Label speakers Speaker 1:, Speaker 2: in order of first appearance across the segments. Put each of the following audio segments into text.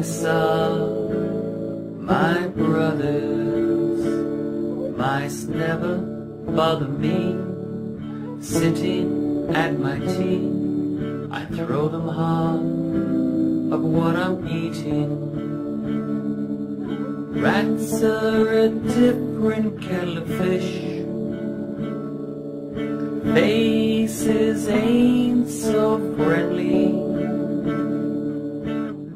Speaker 1: son, my brothers, mice never bother me. Sitting at my tea, I throw them half of what I'm eating. Rats are a different kettle of fish. Faces ain't so friendly.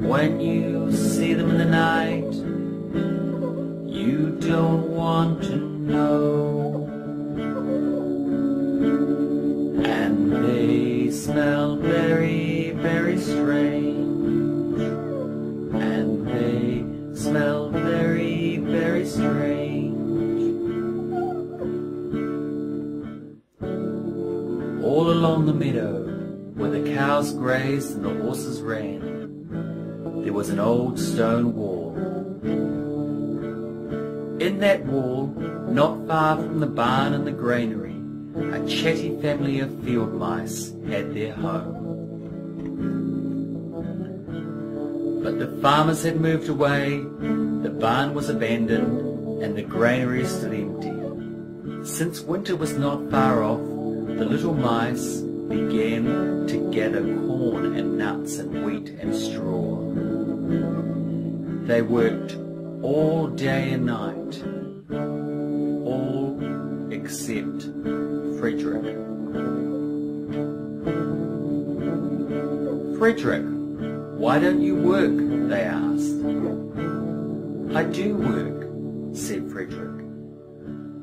Speaker 1: When you see them in the night, you don't want to know. And they smell very, very strange. And they smell very, very strange. All along the meadow, where the cows grazed and the horses ran, there was an old stone wall. In that wall, not far from the barn and the granary, a chatty family of field mice had their home. But the farmers had moved away, the barn was abandoned, and the granary stood empty. Since winter was not far off, the little mice began to gather corn and nuts and wheat and straw. They worked all day and night, all except Frederick. Frederick, why don't you work? They asked. I do work, said Frederick.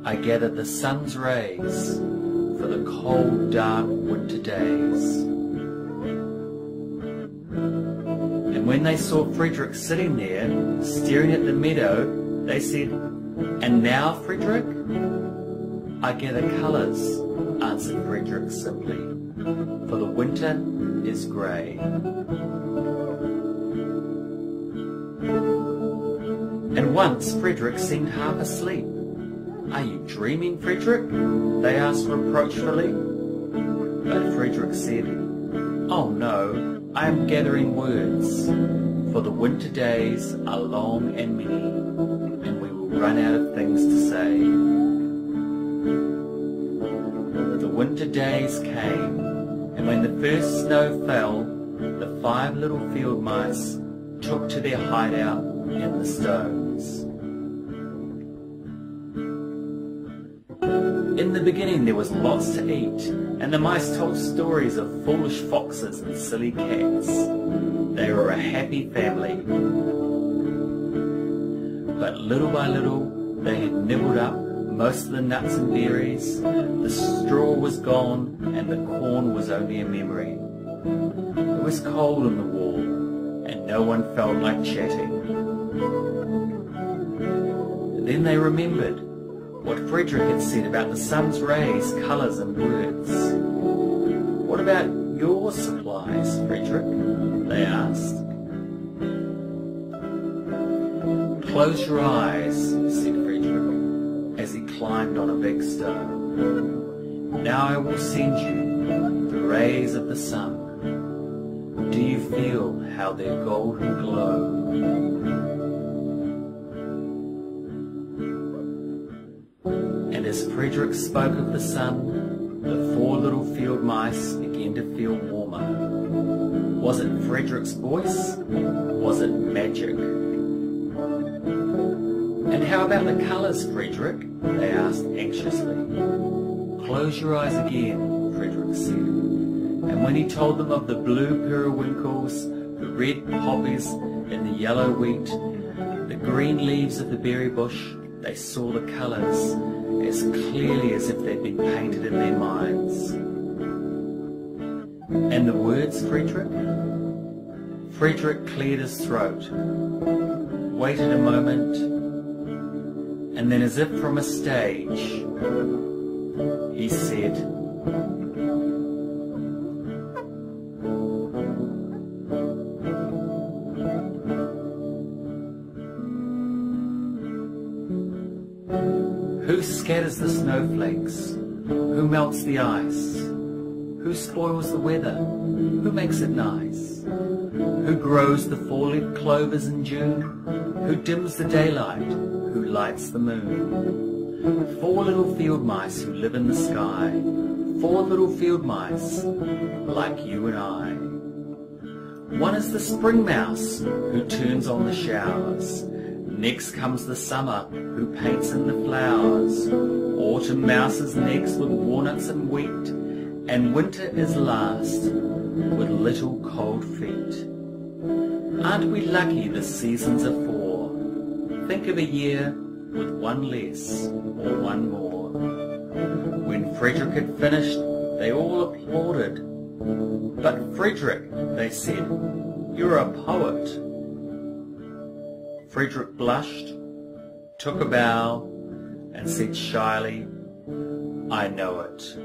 Speaker 1: I gather the sun's rays for the cold, dark winter days. And when they saw Frederick sitting there, staring at the meadow, they said, And now, Frederick? I gather colours, answered Frederick simply, for the winter is grey. And once Frederick seemed half asleep. Are you dreaming, Frederick? They asked reproachfully. But Frederick said, Oh no, I am gathering words, for the winter days are long and many, and we will run out of things to say. The winter days came, and when the first snow fell, the 5 little field mice took to their hideout in the stones. In the beginning there was lots to eat, and the mice told stories of foolish foxes and silly cats. They were a happy family. But little by little they had nibbled up most of the nuts and berries, the straw was gone, and the corn was only a memory. It was cold on the wall, and no one felt like chatting. Then they remembered what Frederick had said about the sun's rays, colours and words. What about your supplies, Frederick? They asked. Close your eyes, said Frederick, as he climbed on a big stone. Now I will send you the rays of the sun. Do you feel how their golden glow? And as Frederick spoke of the sun, the 4 little field mice began to feel warmer. Was it Frederick's voice? Was it magic? And how about the colours, Frederick? They asked anxiously. Close your eyes again, Frederick said. And when he told them of the blue periwinkles, the red poppies and the yellow wheat, the green leaves of the berry bush, they saw the colours as clearly as if they'd been painted in their minds. And the words, Frederick? Frederick cleared his throat, waited a moment, and then as if from a stage, he said, Who scatters the snowflakes? Who melts the ice? Who spoils the weather? Who makes it nice? Who grows the four-leaf clovers in June? Who dims the daylight? Who lights the moon? 4 little field mice who live in the sky. 4 little field mice like you and I. One is the spring mouse who turns on the showers. Next comes the summer who paints in the flowers. Autumn mouse is next with walnuts and wheat. And winter is last with little cold feet. Aren't we lucky the seasons are 4? Think of a year with 1 less or 1 more. When Frederick had finished, they all applauded. But Frederick, they said, you're a poet. Frederick blushed, took a bow, and said shyly, I know it.